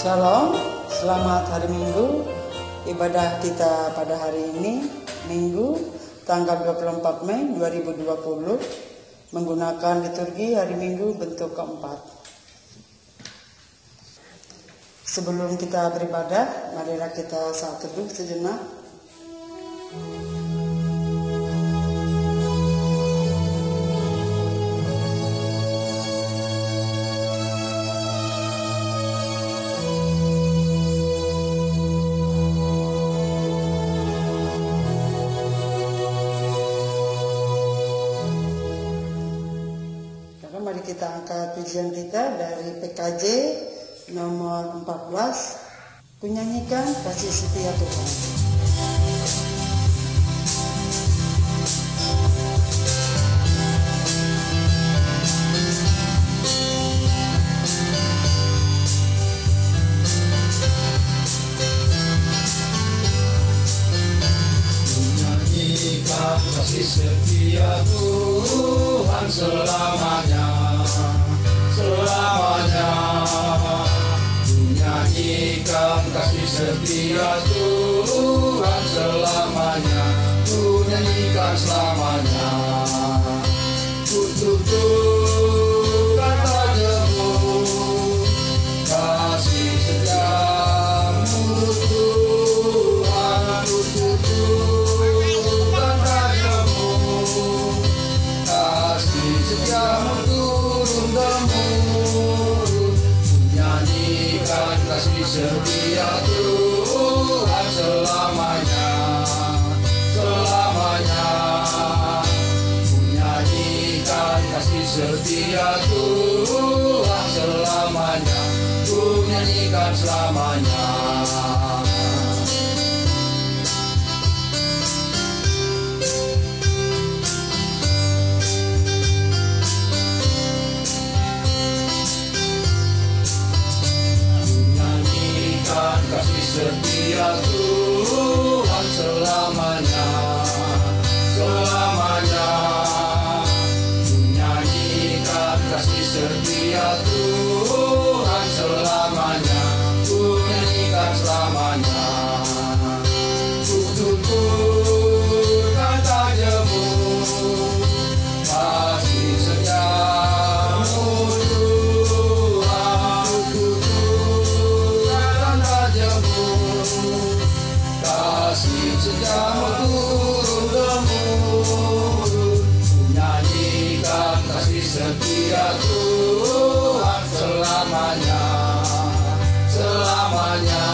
Shalom, selamat hari Minggu. Ibadah kita pada hari ini, Minggu, tanggal 24 Mei 2020, menggunakan liturgi hari Minggu bentuk keempat. Sebelum kita beribadah, marilah kita saat teduh sejenak. Mari kita angkat pujian kita dari PKJ nomor 14, menyanyikan kasih setia Tuhan. Menyanyikan kasih setia Tuhan selamanya, selamanya. Menyanyikan kasih setia Tuhan selamanya, menyanyikan selamanya. Kututup kata jemu, kasih setiamu Tuhan. Kututup kata jemu, kasih setiamu turun-temurun. Menyanyikan kasih setia Tuhan selamanya, selamanya. Menyanyikan kasih setia Tuhan selamanya, menyanyikan selamanya. Kasih setia Tuhan selamanya, selamanya. Menyanyikan kasih setia Tuhan selamanya, menyanyikan selamanya. Kututur kata jemu, kasih setiamu Tuhan. Kasih setiamu turun-temurun. Menyanyikan kasih setia Tuhan selamanya, selamanya.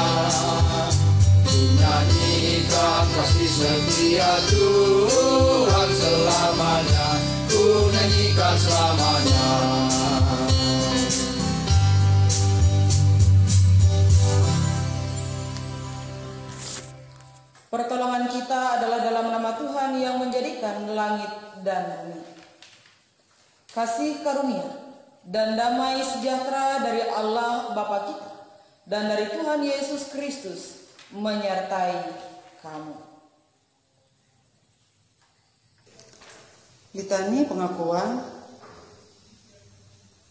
Menyanyikan kasih setia Tuhan selamanya, menyanyikan selamanya. Pertolongan kita adalah dalam nama Tuhan yang menjadikan langit dan bumi. Kasih karunia dan damai sejahtera dari Allah Bapa kita dan dari Tuhan Yesus Kristus menyertai kamu. Litani pengakuan.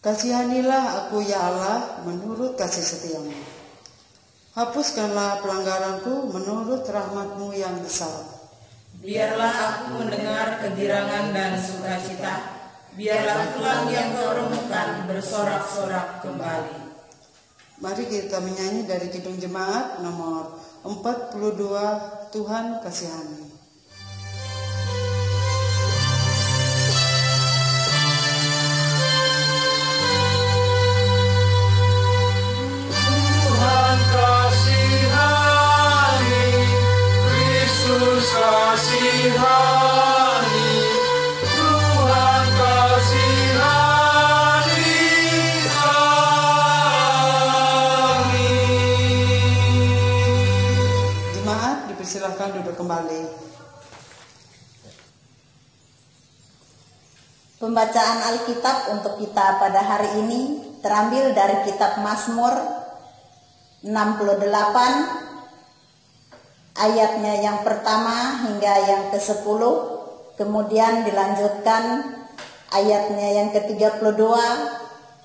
Kasihanilah aku ya Allah menurut kasih setiamu. Hapuskanlah pelanggaranku menurut rahmat-Mu yang besar. Biarlah aku mendengar kegirangan dan sukacita. Biarlah tulang yang Kau remukkan bersorak-sorak kembali. Mari kita menyanyi dari Kidung Jemaat nomor 42, Tuhan kasihani. Kasihani, Tuhan kasihani kami. Jemaat dipersilahkan duduk kembali. Pembacaan Alkitab untuk kita pada hari ini terambil dari kitab Mazmur 68 ayatnya yang pertama hingga yang ke-10, kemudian dilanjutkan ayatnya yang ke-32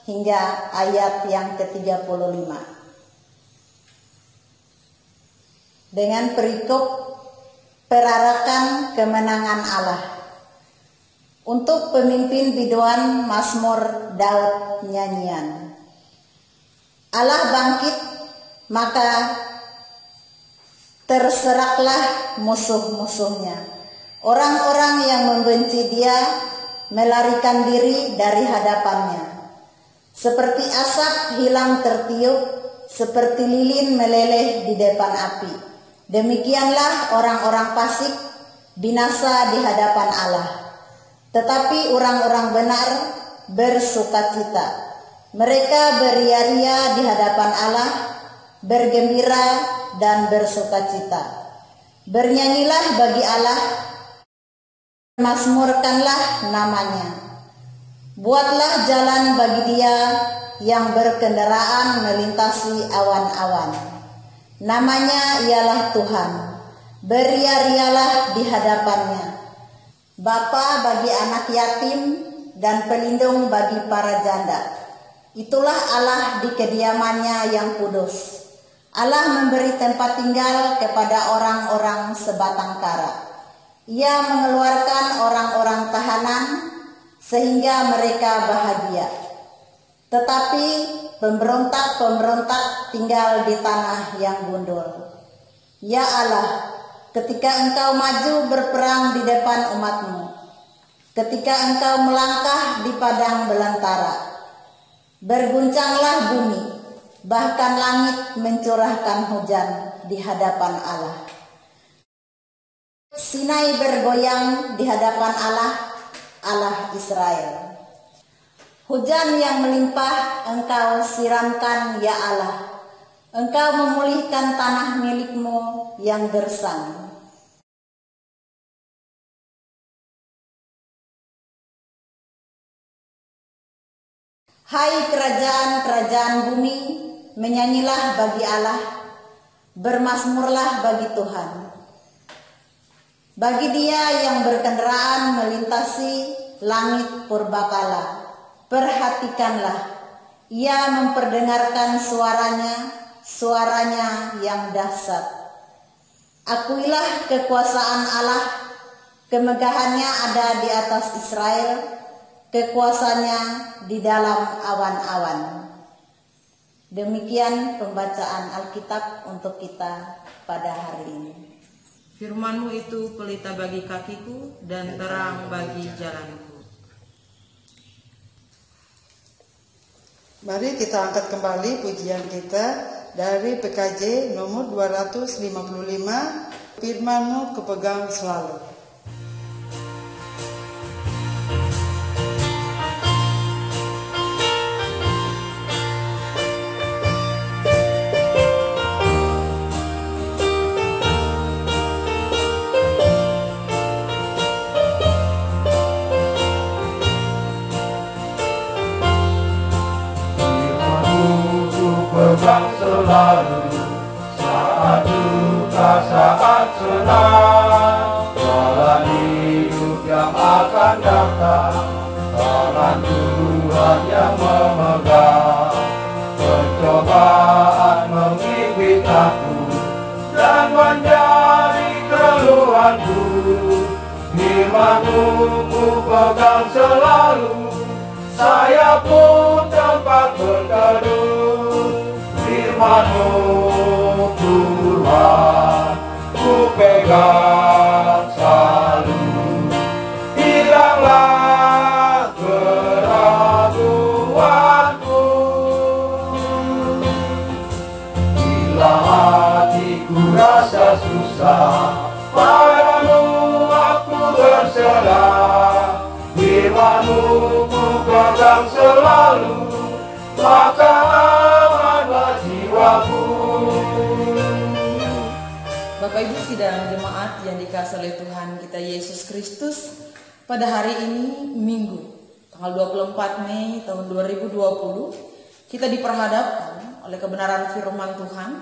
hingga ayat yang ke-35. dengan perikop perarakan kemenangan Allah. Untuk pemimpin biduan Mazmur Daud nyanyian. Allah bangkit, maka terseraklah musuh-musuhnya. Orang-orang yang membenci dia melarikan diri dari hadapannya. Seperti asap hilang tertiup, seperti lilin meleleh di depan api. Demikianlah orang-orang fasik binasa di hadapan Allah. Tetapi orang-orang benar bersukacita. Mereka beria-ria di hadapan Allah, bergembira dan bersukacita. Bernyanyilah bagi Allah, mazmurkanlah namanya. Buatlah jalan bagi dia yang berkendaraan melintasi awan-awan. Namanya ialah Tuhan. Beria-rialah di hadapannya. Bapa bagi anak yatim dan pelindung bagi para janda. Itulah Allah di kediamannya yang kudus. Allah memberi tempat tinggal kepada orang-orang sebatang kara. Ia mengeluarkan orang-orang tahanan sehingga mereka bahagia. Tetapi pemberontak-pemberontak tinggal di tanah yang gundul. Ya Allah, ketika Engkau maju berperang di depan umat-Mu, ketika Engkau melangkah di padang belantara, berguncanglah bumi, bahkan langit mencurahkan hujan di hadapan Allah. Sinai bergoyang di hadapan Allah, Allah Israel. Hujan yang melimpah Engkau siramkan ya Allah. Engkau memulihkan tanah milik-Mu yang gersang. Hai kerajaan-kerajaan bumi, menyanyilah bagi Allah, bermazmurlah bagi Tuhan. Bagi Dia yang berkendaraan melintasi langit purbakala, perhatikanlah, Ia memperdengarkan suaranya yang dahsyat. Akuilah kekuasaan Allah, kemegahannya ada di atas Israel, kekuasaannya di dalam awan-awan. Demikian pembacaan Alkitab untuk kita pada hari ini. Firman-Mu itu pelita bagi kakiku dan terang bagi jalanku. Mari kita angkat kembali pujian kita dari PKJ nomor 255, Firman-Mu kupegang selalu. Pegang selalu saat duka, saat senang, jalan hidup yang akan datang, tangan Tuhan yang memegang. Pencobaan menghimpit aku dan menjadi keluhanku. Firman-Mu ku pegang selalu, saya pun tempat berteduh. Firman-Mu Tuhan, ku pegang selalu. Hilanglah keraguanku, bila hatiku rasa susah, padamu aku berserah. Firman-Mu ku pegang selalu, maka amanlah jiwaku. Bapak Ibu sidang jemaat yang dikasihi oleh Tuhan kita Yesus Kristus, pada hari ini Minggu tanggal 24 Mei tahun 2020 kita diperhadapkan oleh kebenaran firman Tuhan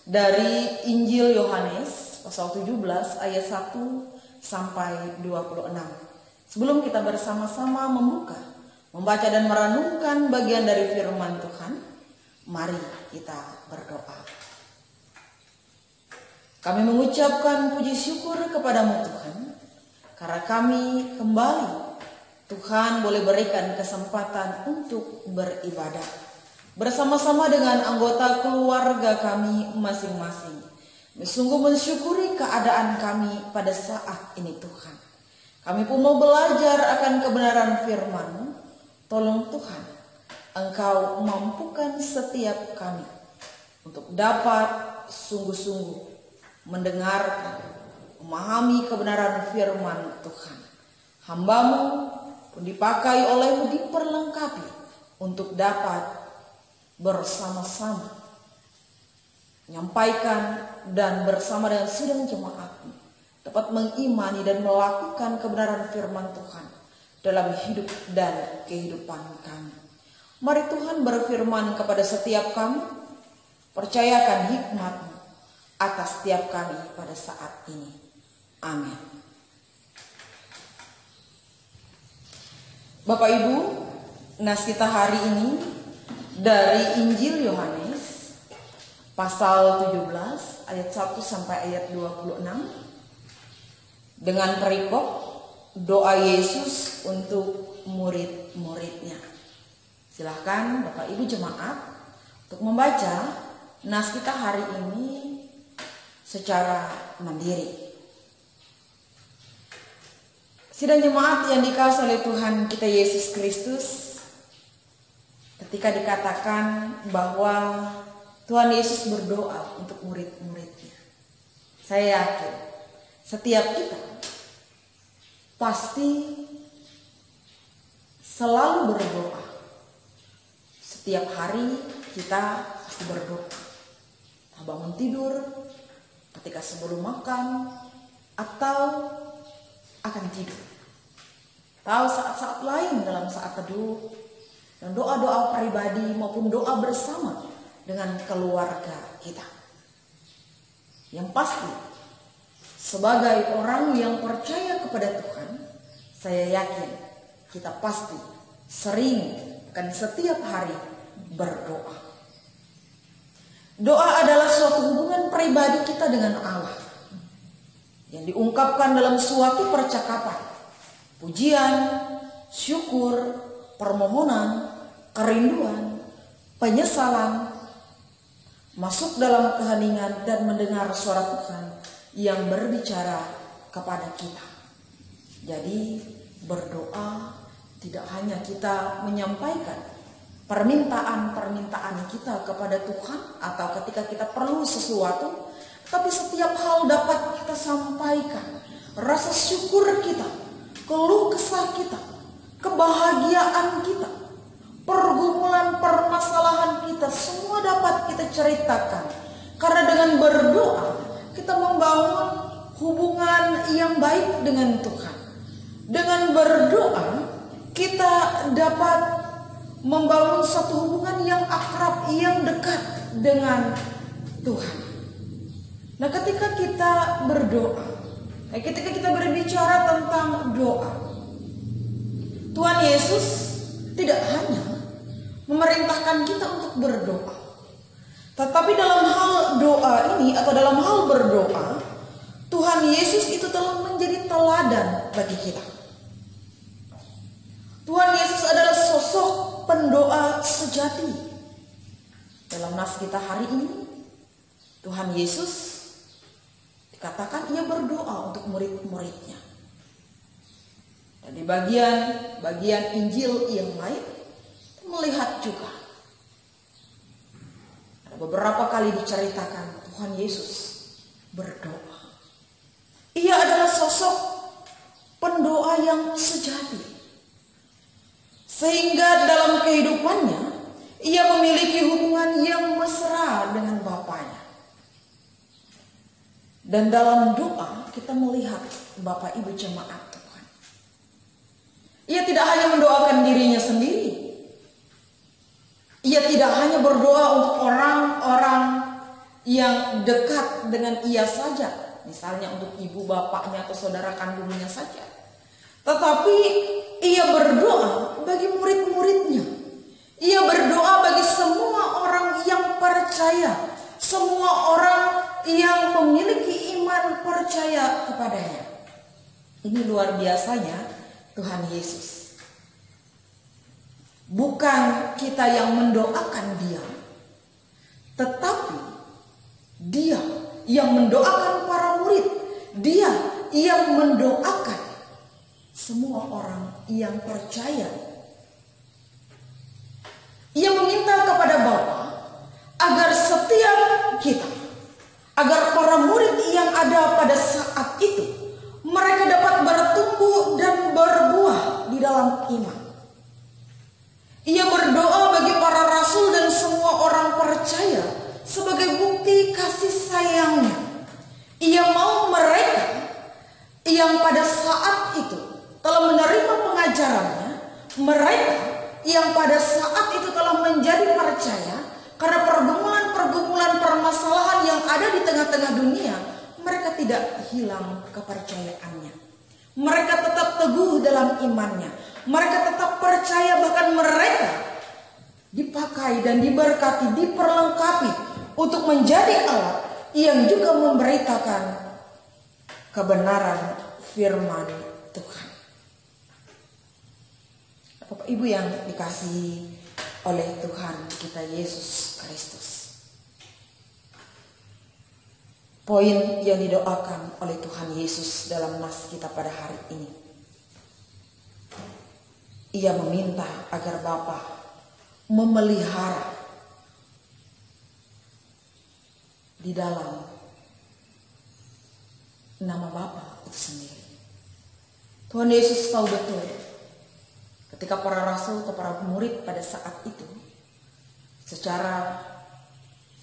dari Injil Yohanes pasal 17 ayat 1 sampai 26. Sebelum kita bersama-sama membaca dan merenungkan bagian dari firman Tuhan, mari kita berdoa. Kami mengucapkan puji syukur kepadamu Tuhan, karena kami kembali Tuhan boleh berikan kesempatan untuk beribadah bersama-sama dengan anggota keluarga kami masing-masing. Sungguh mensyukuri keadaan kami pada saat ini Tuhan. Kami pun mau belajar akan kebenaran firman-Mu. Tolong Tuhan, Engkau mampukan setiap kami untuk dapat sungguh-sungguh mendengarkan, memahami kebenaran firman Tuhan. Hamba-Mu pun dipakai oleh-Mu, diperlengkapi untuk dapat bersama-sama menyampaikan dan bersama dengan sidang jemaat-Mu dapat mengimani dan melakukan kebenaran firman Tuhan dalam hidup dan kehidupan kami. Mari Tuhan berfirman kepada setiap kami, percayakan hikmat-Mu atas setiap kami pada saat ini. Amin. Bapak Ibu, nas kita hari ini dari Injil Yohanes pasal 17 ayat 1 sampai ayat 26 dengan perikop doa Yesus untuk murid-muridnya. Silahkan Bapak Ibu jemaat untuk membaca nas kita hari ini secara mandiri. Sidang jemaat yang dikasihi oleh Tuhan kita Yesus Kristus, ketika dikatakan bahwa Tuhan Yesus berdoa untuk murid-muridnya, saya yakin setiap kita pasti selalu berdoa. Setiap hari kita pasti berdoa. Bangun tidur, ketika sebelum makan, atau akan tidur, atau saat-saat lain dalam saat teduh, dan doa-doa pribadi maupun doa bersama dengan keluarga kita. Yang pasti, sebagai orang yang percaya kepada Tuhan, saya yakin kita pasti sering dan setiap hari berdoa. Doa adalah suatu hubungan pribadi kita dengan Allah yang diungkapkan dalam suatu percakapan, pujian, syukur, permohonan, kerinduan, penyesalan, masuk dalam keheningan dan mendengar suara Tuhan yang berbicara kepada kita. Jadi berdoa tidak hanya kita menyampaikan permintaan-permintaan kita kepada Tuhan atau ketika kita perlu sesuatu, tapi setiap hal dapat kita sampaikan. Rasa syukur kita, keluh kesah kita, kebahagiaan kita, pergumulan permasalahan kita, semua dapat kita ceritakan. Karena dengan berdoa kita membangun hubungan yang baik dengan Tuhan. Dengan berdoa kita dapat membangun satu hubungan yang akrab, yang dekat dengan Tuhan. Nah, ketika kita berdoa, ketika kita berbicara tentang doa, Tuhan Yesus tidak hanya memerintahkan kita untuk berdoa, tetapi dalam hal doa ini atau dalam hal berdoa, Tuhan Yesus itu telah menjadi teladan bagi kita. Tuhan Yesus adalah sosok pendoa sejati. Dalam nas kita hari ini, Tuhan Yesus dikatakan ia berdoa untuk murid-muridnya. Dan di bagian Injil yang lain melihat juga ada beberapa kali diceritakan Tuhan Yesus berdoa. Ia adalah sosok pendoa yang sejati. Sehingga dalam kehidupannya ia memiliki hubungan yang mesra dengan Bapaknya. Dan dalam doa kita melihat Bapak Ibu jemaat Tuhan. Ia tidak hanya mendoakan dirinya sendiri. Ia tidak hanya berdoa untuk orang-orang yang dekat dengan ia saja. Misalnya untuk ibu bapaknya atau saudara kandungnya saja. Tetapi ia berdoa bagi murid-muridnya. Ia berdoa bagi semua orang yang percaya. Semua orang yang memiliki iman percaya kepadanya. Ini luar biasanya Tuhan Yesus. Bukan kita yang mendoakan dia, tetapi dia yang mendoakan para murid. Dia yang mendoakan semua orang yang percaya. Ia meminta kepada Bapa agar setiap kita, agar para murid yang ada pada saat itu, mereka dapat bertumbuh dan berbuah di dalam iman. Ia berdoa bagi para rasul dan semua orang percaya sebagai bukti kasih sayangnya. Ia mau mereka yang pada saat itu telah menerima pengajarannya, mereka yang pada saat itu telah menjadi percaya karena pergumulan-pergumulan permasalahan yang ada di tengah-tengah dunia, mereka tidak hilang kepercayaannya. Mereka tetap teguh dalam imannya. Mereka tetap percaya, bahkan mereka dipakai dan diberkati, diperlengkapi untuk menjadi alat yang juga memberitakan kebenaran firman Tuhan. Bapak Ibu yang dikasihi oleh Tuhan kita Yesus Kristus. Poin yang didoakan oleh Tuhan Yesus dalam nas kita pada hari ini. Ia meminta agar Bapa memelihara di dalam nama Bapa itu sendiri. Tuhan Yesus tahu betul ketika para rasul atau para murid pada saat itu secara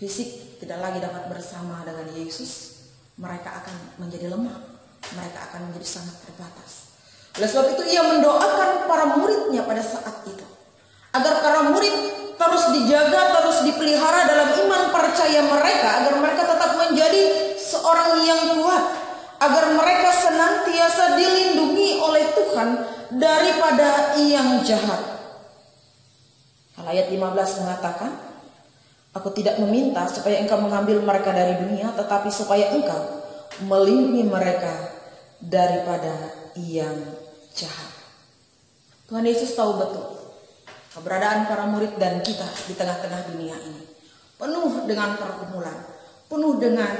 fisik tidak lagi dapat bersama dengan Yesus, mereka akan menjadi lemah, mereka akan menjadi sangat terbatas. Oleh sebab itu ia mendoakan para muridnya pada saat itu agar para murid terus dijaga, terus dipelihara dalam iman percaya mereka, agar mereka tetap menjadi seorang yang kuat, agar mereka senantiasa dilindungi oleh Tuhan daripada yang jahat. Ayat 15 mengatakan, aku tidak meminta supaya engkau mengambil mereka dari dunia, tetapi supaya engkau melindungi mereka daripada yang jahat. Tuhan Yesus tahu betul keberadaan para murid dan kita di tengah-tengah dunia ini penuh dengan pergumulan, penuh dengan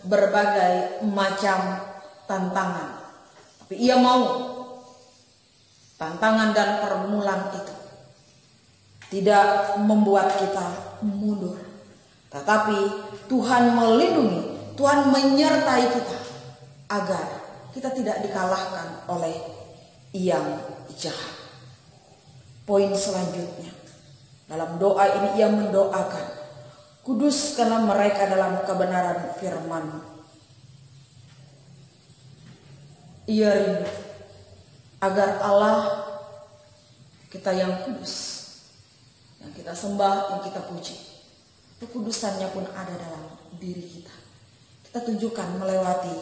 berbagai macam tantangan. Tapi ia mau tantangan dan pergumulan itu tidak membuat kita mundur, tetapi Tuhan melindungi, Tuhan menyertai kita agar kita tidak dikalahkan oleh yang jahat. Poin selanjutnya, dalam doa ini ia mendoakan, kuduskanlah mereka dalam kebenaran firman. Ia rindu agar Allah kita yang kudus, yang kita sembah, yang kita puji, kekudusannya pun ada dalam diri kita. Kita tunjukkan melewati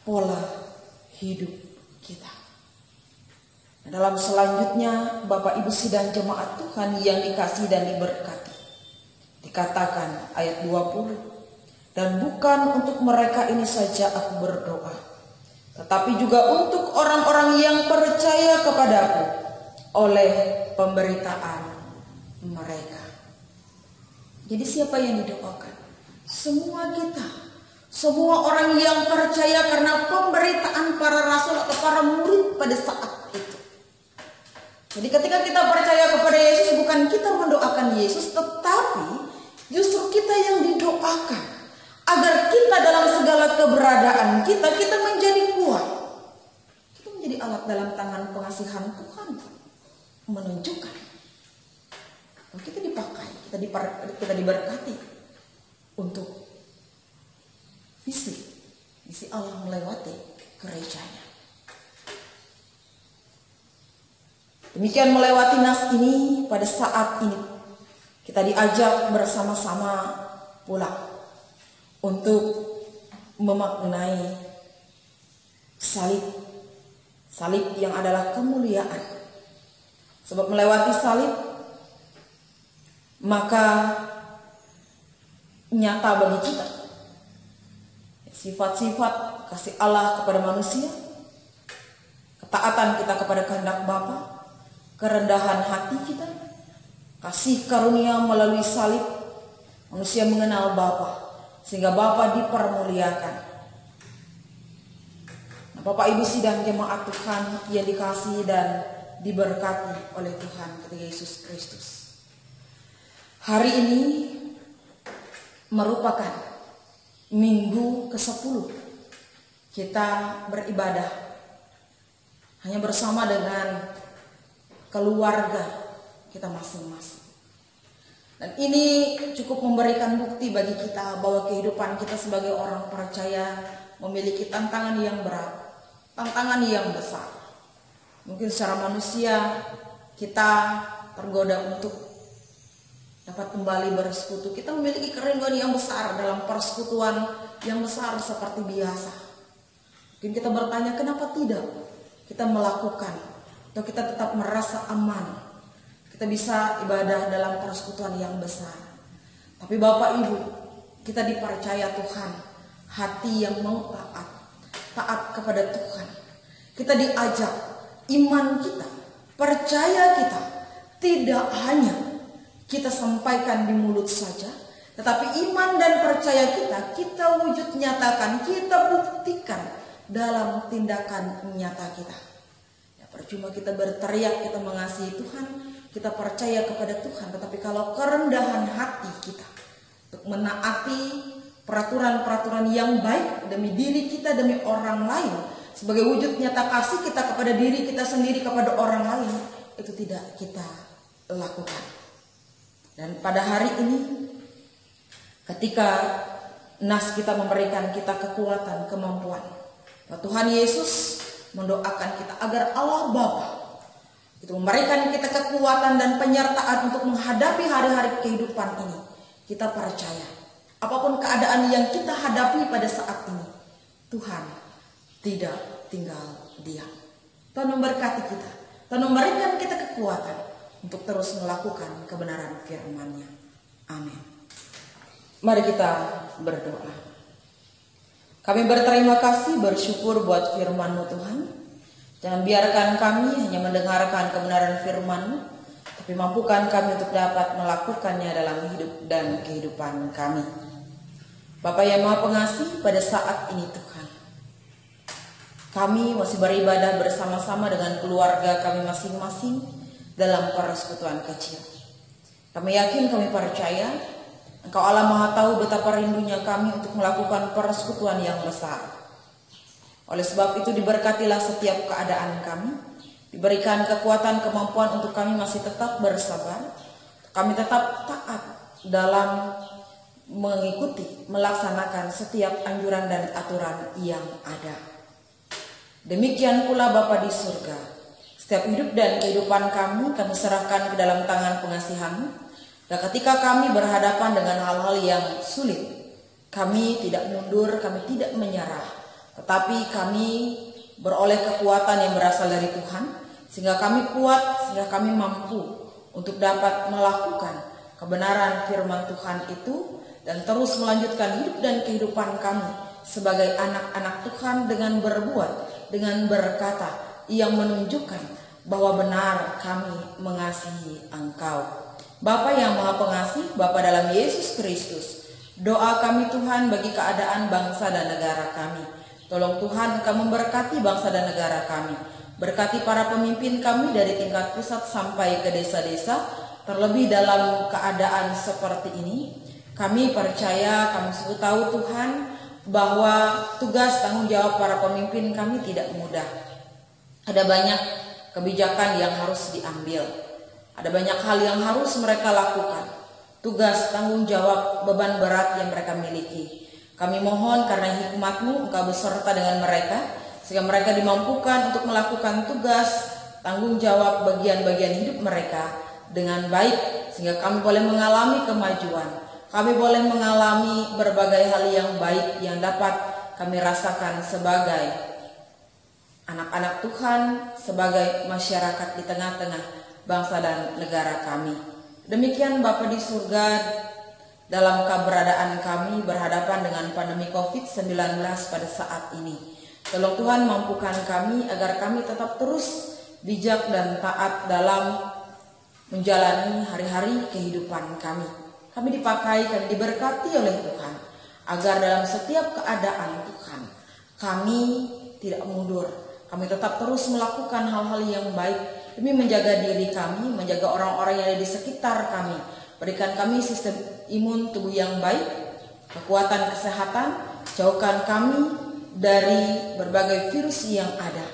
pola hidup kita. Dalam selanjutnya, Bapak Ibu sidang jemaat Tuhan yang dikasihi dan diberkati, dikatakan ayat 20, dan bukan untuk mereka ini saja aku berdoa, tetapi juga untuk orang-orang yang percaya kepadaku oleh pemberitaan mereka. Jadi siapa yang didoakan? Semua kita. Semua orang yang percaya karena pemberitaan para rasul atau para murid pada saat itu. Jadi ketika kita percaya kepada Yesus, bukan kita mendoakan Yesus, tetapi justru kita yang didoakan agar kita dalam segala keberadaan kita menjadi kuat. Kita menjadi alat dalam tangan pengasihan Tuhan, menunjukkan bahwa kita dipakai, kita diberkati untuk visi Allah melewati gerejanya. Demikian melewati nas ini, pada saat ini kita diajak bersama-sama pula untuk memaknai salib yang adalah kemuliaan. Sebab melewati salib maka nyata bagi kita sifat-sifat kasih Allah kepada manusia, ketaatan kita kepada kehendak Bapa, kerendahan hati kita, kasih karunia melalui salib, manusia mengenal Bapa sehingga Bapa dipermuliakan. Nah, Bapak Ibu sidang jemaat Tuhan yang dikasihi dan diberkati oleh Tuhan ketika Yesus Kristus. Hari ini merupakan minggu ke-10 kita beribadah hanya bersama dengan keluarga kita masing-masing. Dan ini cukup memberikan bukti bagi kita bahwa kehidupan kita sebagai orang percaya memiliki tantangan yang berat, tantangan yang besar. Mungkin secara manusia kita tergoda untuk dapat kembali bersekutu. Kita memiliki kerinduan yang besar dalam persekutuan yang besar seperti biasa. Mungkin kita bertanya, kenapa tidak kita melakukan atau kita tetap merasa aman? Kita bisa ibadah dalam persekutuan yang besar. Tapi Bapak Ibu, kita dipercaya Tuhan hati yang mau taat kepada Tuhan. Kita diajak iman kita, percaya kita tidak hanya kita sampaikan di mulut saja, tetapi iman dan percaya kita wujud nyatakan, kita buktikan dalam tindakan nyata kita. Ya, percuma kita berteriak kita mengasihi Tuhan, kita percaya kepada Tuhan, tetapi kalau kerendahan hati kita untuk menaati peraturan-peraturan yang baik demi diri kita, demi orang lain, sebagai wujud nyata kasih kita kepada diri kita sendiri, kepada orang lain, itu tidak kita lakukan. Dan pada hari ini ketika nas kita memberikan kita kekuatan, kemampuan, Tuhan Yesus mendoakan kita agar Allah Bapa itu memberikan kita kekuatan dan penyertaan untuk menghadapi hari-hari kehidupan ini. Kita percaya apapun keadaan yang kita hadapi pada saat ini, Tuhan tidak tinggal diam. Tuhan memberkati kita, Tuhan memberikan kita kekuatan untuk terus melakukan kebenaran firman-Nya. Amin. Mari kita berdoa. Kami berterima kasih, bersyukur buat firman-Mu Tuhan. Jangan biarkan kami hanya mendengarkan kebenaran firman-Mu, tapi mampukan kami untuk dapat melakukannya dalam hidup dan kehidupan kami. Bapa yang Maha Pengasih, pada saat ini Tuhan, kami masih beribadah bersama-sama dengan keluarga kami masing-masing dalam persekutuan kecil. Kami yakin, kami percaya Engkau Allah Maha Tahu betapa rindunya kami untuk melakukan persekutuan yang besar. Oleh sebab itu diberkatilah setiap keadaan kami, diberikan kekuatan, kemampuan untuk kami masih tetap bersabar, kami tetap taat dalam mengikuti, melaksanakan setiap anjuran dan aturan yang ada. Demikian pula Bapa di surga, setiap hidup dan kehidupan kami serahkan ke dalam tangan pengasihan-Mu. Dan ketika kami berhadapan dengan hal-hal yang sulit, kami tidak mundur, kami tidak menyerah, tetapi kami beroleh kekuatan yang berasal dari Tuhan, sehingga kami kuat, sehingga kami mampu untuk dapat melakukan kebenaran firman Tuhan itu dan terus melanjutkan hidup dan kehidupan kami sebagai anak-anak Tuhan dengan berbuat, dengan berkata yang menunjukkan bahwa benar kami mengasihi Engkau. Bapa yang Maha Pengasih, Bapa dalam Yesus Kristus, doa kami Tuhan bagi keadaan bangsa dan negara kami. Tolong Tuhan Engkau memberkati bangsa dan negara kami. Berkati para pemimpin kami dari tingkat pusat sampai ke desa-desa. Terlebih dalam keadaan seperti ini, kami percaya, kami sungguh tahu Tuhan bahwa tugas tanggung jawab para pemimpin kami tidak mudah. Ada banyak kebijakan yang harus diambil. Ada banyak hal yang harus mereka lakukan. Tugas, tanggung jawab, beban berat yang mereka miliki. Kami mohon karena hikmat-Mu Engkau beserta dengan mereka, sehingga mereka dimampukan untuk melakukan tugas, tanggung jawab, bagian-bagian hidup mereka dengan baik, sehingga kami boleh mengalami kemajuan. Kami boleh mengalami berbagai hal yang baik yang dapat kami rasakan sebagai anak-anak Tuhan, sebagai masyarakat di tengah-tengah bangsa dan negara kami. Demikian Bapa di surga, dalam keberadaan kami berhadapan dengan pandemi COVID-19 pada saat ini. Tolong Tuhan mampukan kami agar kami tetap terus bijak dan taat dalam menjalani hari-hari kehidupan kami. Kami dipakai, kami diberkati oleh Tuhan, agar dalam setiap keadaan Tuhan, kami tidak mundur. Kami tetap terus melakukan hal-hal yang baik demi menjaga diri kami, menjaga orang-orang yang ada di sekitar kami. Berikan kami sistem imun tubuh yang baik, kekuatan kesehatan, jauhkan kami dari berbagai virus yang ada.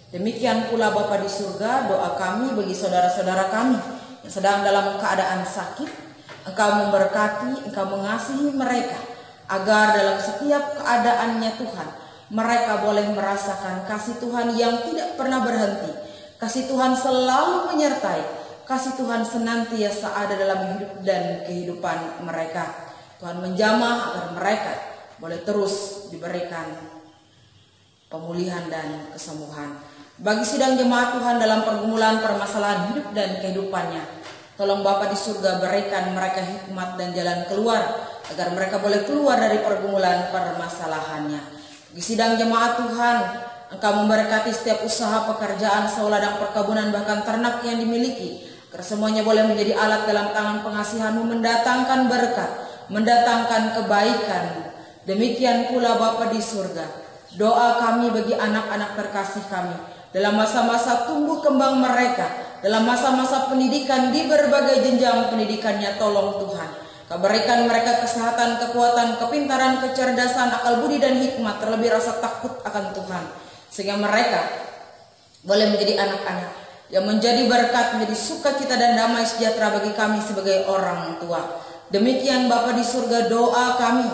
Demikian pula Bapa di surga, doa kami bagi saudara-saudara kami yang sedang dalam keadaan sakit. Engkau memberkati, Engkau mengasihi mereka, agar dalam setiap keadaannya Tuhan, mereka boleh merasakan kasih Tuhan yang tidak pernah berhenti. Kasih Tuhan selalu menyertai, kasih Tuhan senantiasa ada dalam hidup dan kehidupan mereka. Tuhan menjamah agar mereka boleh terus diberikan pemulihan dan kesembuhan. Bagi sidang jemaat Tuhan dalam pergumulan permasalahan hidup dan kehidupannya, tolong Bapa di surga berikan mereka hikmat dan jalan keluar, agar mereka boleh keluar dari pergumulan permasalahannya. Bagi sidang jemaat Tuhan, Engkau memberkati setiap usaha pekerjaan, sekolah dan perkebunan, bahkan ternak yang dimiliki, agar semuanya boleh menjadi alat dalam tangan pengasihan-Mu, mendatangkan berkat, mendatangkan kebaikan. Demikian pula Bapa di surga, doa kami bagi anak-anak terkasih kami dalam masa-masa tumbuh kembang mereka, dalam masa-masa pendidikan di berbagai jenjang pendidikannya. Tolong Tuhan, Kau berikan mereka kesehatan, kekuatan, kepintaran, kecerdasan, akal budi dan hikmat, terlebih rasa takut akan Tuhan, sehingga mereka boleh menjadi anak-anak yang menjadi berkat, menjadi sukacita dan damai sejahtera bagi kami sebagai orang tua. Demikian Bapa di surga, doa kami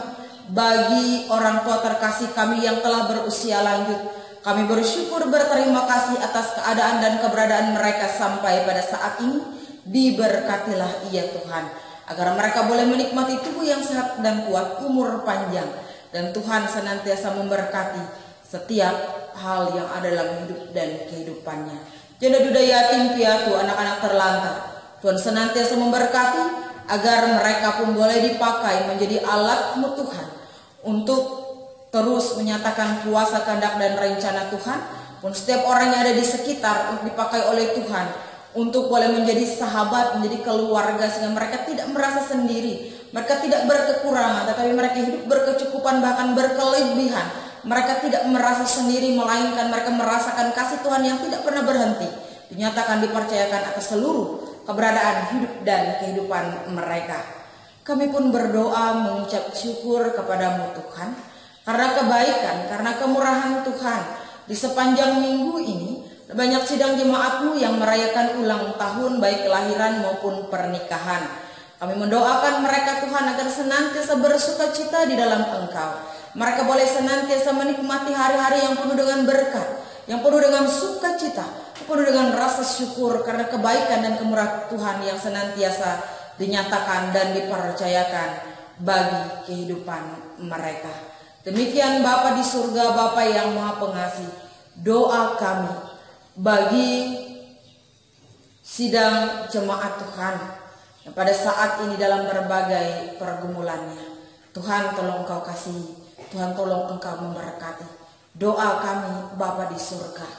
bagi orang tua terkasih kami yang telah berusia lanjut. Kami bersyukur, berterima kasih atas keadaan dan keberadaan mereka sampai pada saat ini. Diberkatilah ia Tuhan, agar mereka boleh menikmati tubuh yang sehat dan kuat, umur panjang, dan Tuhan senantiasa memberkati setiap hal yang ada dalam hidup dan kehidupannya. Janda duda yatim piatu, anak-anak terlantar, Tuhan senantiasa memberkati, agar mereka pun boleh dipakai menjadi alat-Mu Tuhan, untuk terus menyatakan kuasa, kehendak dan rencana Tuhan. Pun setiap orang yang ada di sekitar untuk dipakai oleh Tuhan, untuk boleh menjadi sahabat, menjadi keluarga, sehingga mereka tidak merasa sendiri, mereka tidak berkekurangan, tetapi mereka hidup berkecukupan, bahkan berkelebihan. Mereka tidak merasa sendiri, melainkan mereka merasakan kasih Tuhan yang tidak pernah berhenti, dinyatakan, dipercayakan atas seluruh keberadaan hidup dan kehidupan mereka. Kami pun berdoa mengucap syukur kepada-Mu Tuhan, karena kebaikan, karena kemurahan Tuhan. Di sepanjang minggu ini, banyak sidang jemaat-Mu yang merayakan ulang tahun, baik kelahiran maupun pernikahan. Kami mendoakan mereka Tuhan, agar senantiasa bersukacita di dalam Engkau. Mereka boleh senantiasa menikmati hari-hari yang penuh dengan berkat, yang penuh dengan sukacita, penuh dengan rasa syukur, karena kebaikan dan kemurahan Tuhan yang senantiasa dinyatakan dan dipercayakan bagi kehidupan mereka. Demikian Bapa di surga, Bapa yang Maha Pengasih, doa kami bagi sidang jemaat Tuhan yang pada saat ini dalam berbagai pergumulannya. Tuhan tolong Engkau kasihi, Tuhan tolong Engkau memberkati. Doa kami Bapa di surga,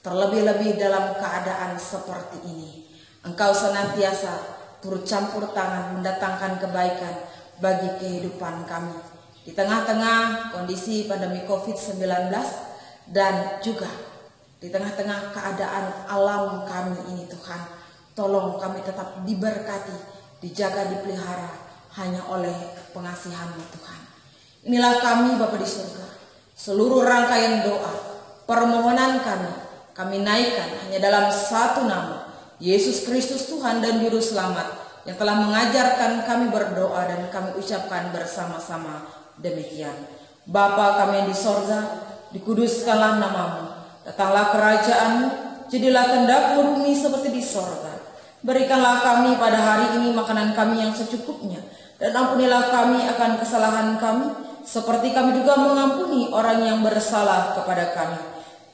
terlebih-lebih dalam keadaan seperti ini, Engkau senantiasa turut campur tangan mendatangkan kebaikan bagi kehidupan kami. Di tengah-tengah kondisi pandemi COVID-19 dan juga di tengah-tengah keadaan alam kami ini Tuhan, tolong kami tetap diberkati, dijaga, dipelihara hanya oleh pengasihan-Mu Tuhan. Inilah kami Bapa di surga, seluruh rangkaian doa, permohonan kami naikkan hanya dalam satu nama, Yesus Kristus Tuhan dan Juru Selamat, yang telah mengajarkan kami berdoa, dan kami ucapkan bersama-sama demikian. Bapa kami yang di sorga, dikuduskanlah nama-Mu, datanglah kerajaan-Mu, jadilah kehendak-Mu bumi seperti di sorga. Berikanlah kami pada hari ini makanan kami yang secukupnya, dan ampunilah kami akan kesalahan kami, seperti kami juga mengampuni orang yang bersalah kepada kami.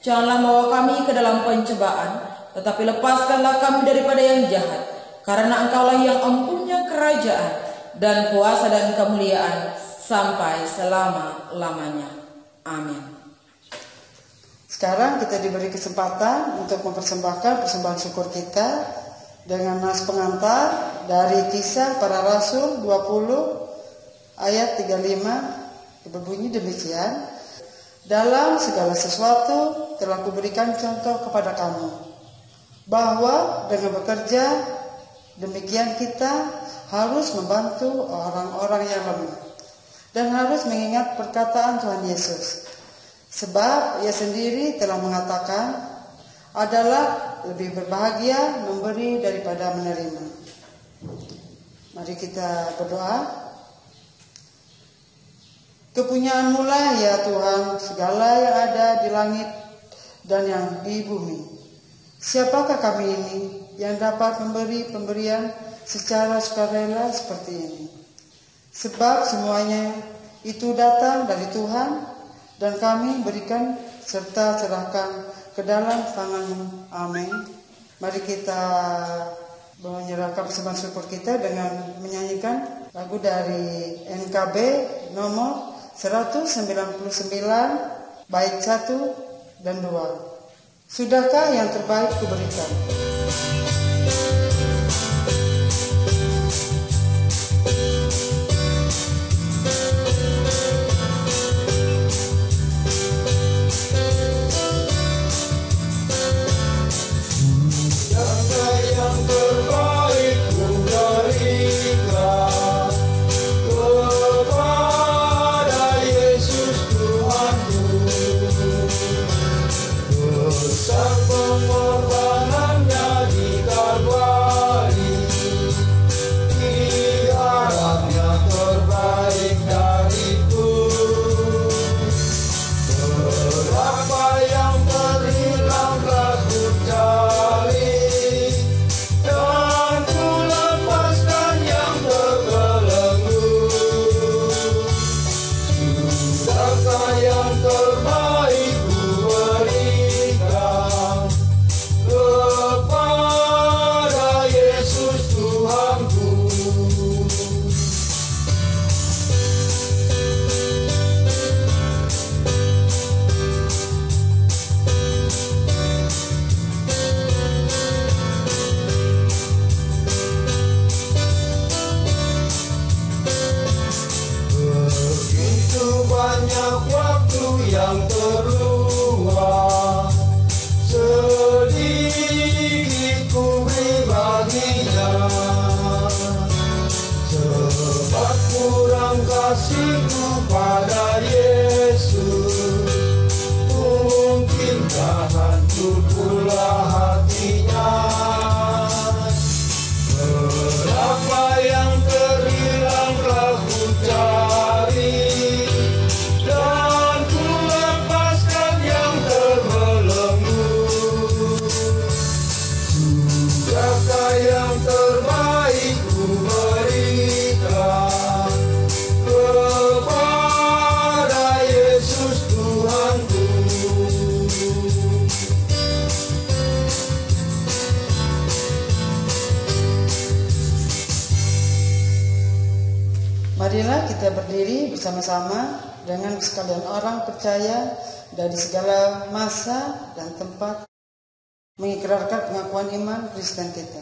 Janganlah bawa kami ke dalam pencobaan, tetapi lepaskanlah kami daripada yang jahat, karena Engkaulah yang empunya kerajaan dan kuasa dan kemuliaan sampai selama-lamanya. Amin. Sekarang kita diberi kesempatan untuk mempersembahkan persembahan syukur kita dengan nas pengantar dari Kisah Para Rasul 20 ayat 35 berbunyi demikian. Dalam segala sesuatu telah kuberikan contoh kepada kamu, bahwa dengan bekerja demikian kita harus membantu orang-orang yang lemah dan harus mengingat perkataan Tuhan Yesus. Sebab ia sendiri telah mengatakan, adalah lebih berbahagia memberi daripada menerima. Mari kita berdoa. Kepunyaanmu lah ya Tuhan segala yang ada di langit dan yang di bumi. Siapakah kami ini yang dapat memberi pemberian secara sukarela seperti ini? Sebab semuanya itu datang dari Tuhan dan kami berikan serta serahkan ke dalam tangan-Mu. Amin. Mari kita menyerahkan persembahan syukur kita dengan menyanyikan lagu dari NKB nomor 199 bait 1 dan 2. Sudahkah yang terbaik kuberikan? Marilah kita berdiri bersama-sama dengan sekalian orang percaya dari segala masa dan tempat mengikrarkan pengakuan iman Kristen kita.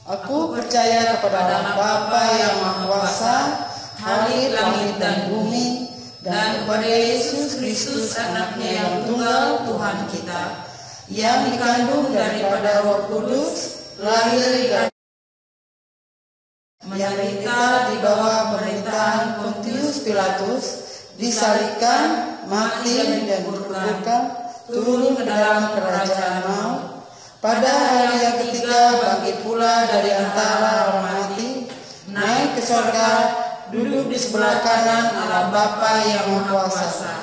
Aku percaya kepada Allah Bapa yang Maha Kuasa, Halik langit dan bumi, dan kepada Yesus Kristus anaknya yang tunggal Tuhan kita, yang dikandung daripada Roh Kudus, lahir dari menderita di bawah pemerintahan Pontius Pilatus, disalibkan, mati dan dikuburkan, turun ke dalam kerajaan maut. Pada hari yang ketiga bangkit pula dari antara orang mati, naik ke surga, duduk di sebelah kanan Allah Bapa yang Maha Kuasa,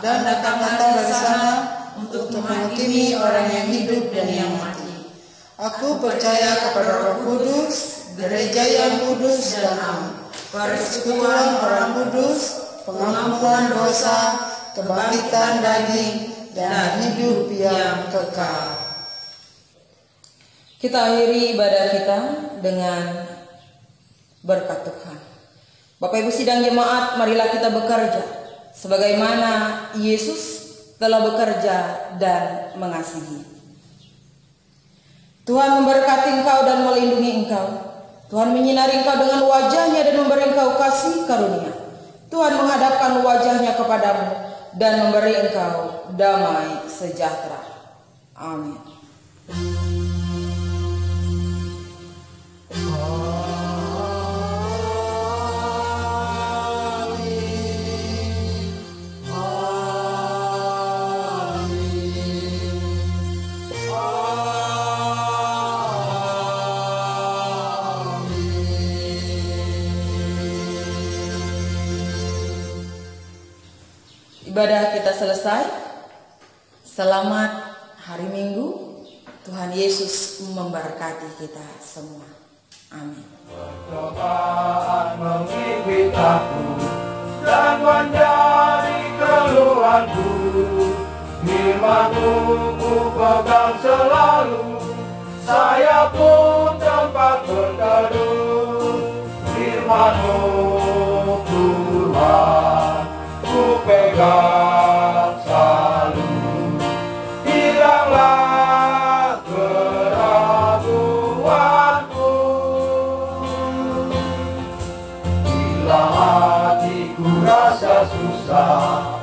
dan datang dari sana untuk menghakimi orang yang hidup dan yang mati. Aku percaya kepada Roh Kudus, gereja yang kudus dan am, persekutuan orang kudus, pengampunan dosa, kebangkitan daging, dan hidup yang kekal. Kita akhiri ibadah kita dengan berkat Tuhan. Bapak Ibu sidang jemaat, marilah kita bekerja sebagaimana Yesus telah bekerja dan mengasihi. Tuhan memberkati engkau dan melindungi engkau. Tuhan menyinari engkau dengan wajah-Nya dan memberi engkau kasih karunia. Tuhan menghadapkan wajah-Nya kepadamu dan memberi engkau damai sejahtera. Amin. Ibadah kita selesai. Selamat hari Minggu. Tuhan Yesus memberkati kita semua. Amin. Percobaan mengimpit aku dan menjadi keluhanku. Firman-Mu ku pegang selalu, saya pun tempat berteduh. Firman-Mu Tuhan ku pegang selalu, hilanglah keraguanku. Bila hatiku rasa susah,